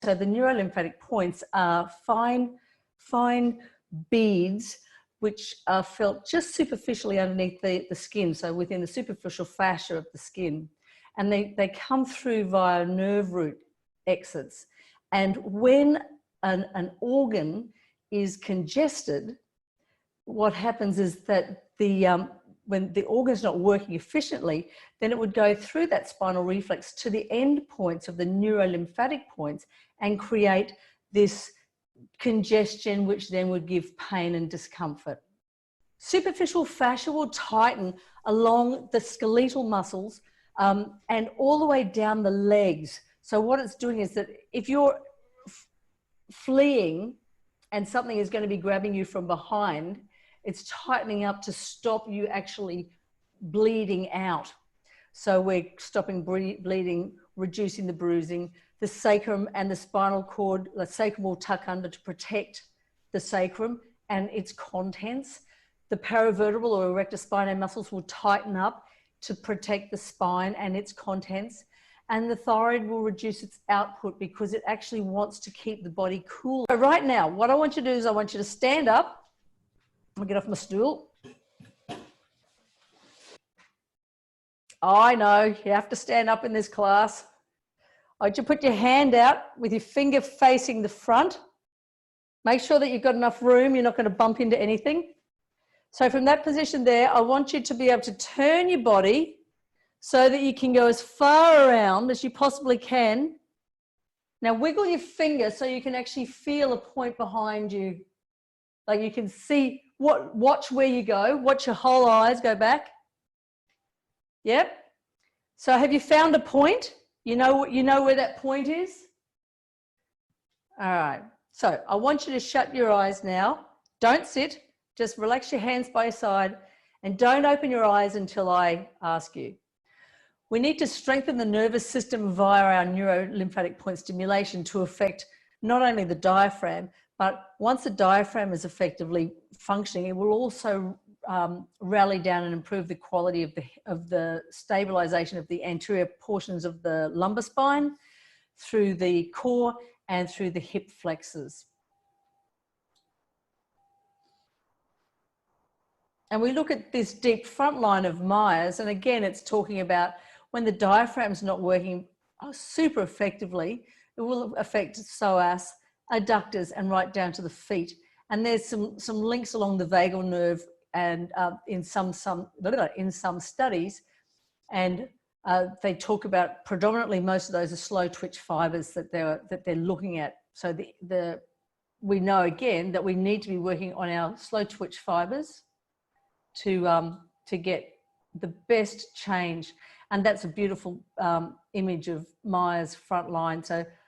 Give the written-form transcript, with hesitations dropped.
So the neurolymphatic points are fine beads which are felt just superficially underneath the skin, so within the superficial fascia of the skin. And they come through via nerve root exits. And when an organ is congested, what happens is that when the organ's not working efficiently, then it would go through that spinal reflex to the end points of the neurolymphatic points and create this congestion, which then would give pain and discomfort. Superficial fascia will tighten along the skeletal muscles and all the way down the legs. So what it's doing is that if you're fleeing and something is going to be grabbing you from behind, it's tightening up to stop you actually bleeding out. So we're stopping bleeding, reducing the bruising. The sacrum and the spinal cord, the sacrum will tuck under to protect the sacrum and its contents. The paravertebral or erector spinae muscles will tighten up to protect the spine and its contents. And the thyroid will reduce its output because it actually wants to keep the body cool. So right now, what I want you to do is I want you to stand up. I'm gonna get off my stool. I know you have to stand up in this class. I want you to put your hand out with your finger facing the front. Make sure that you've got enough room. You're not going to bump into anything. So from that position there, I want you to be able to turn your body so that you can go as far around as you possibly can. Now wiggle your finger so you can actually feel a point behind you. Like you can see, watch where you go, watch your whole eyes go back. Yep. So have you found a point? You know where that point is? All right. So I want you to shut your eyes now. Don't sit. Just relax your hands by your side and don't open your eyes until I ask you. We need to strengthen the nervous system via our neurolymphatic point stimulation to affect not only the diaphragm, but once the diaphragm is effectively functioning, it will also rally down and improve the quality of the stabilization of the anterior portions of the lumbar spine through the core and through the hip flexors. And we look at this deep front line of Myers, and again, it's talking about when the diaphragm's not working super effectively, it will affect psoas, adductors, and right down to the feet. And there's some links along the vagal nerve and in some studies, and they talk about predominantly most of those are slow twitch fibers that they're looking at. So we know again that we need to be working on our slow twitch fibers to get the best change. And that's a beautiful image of Myers front line. So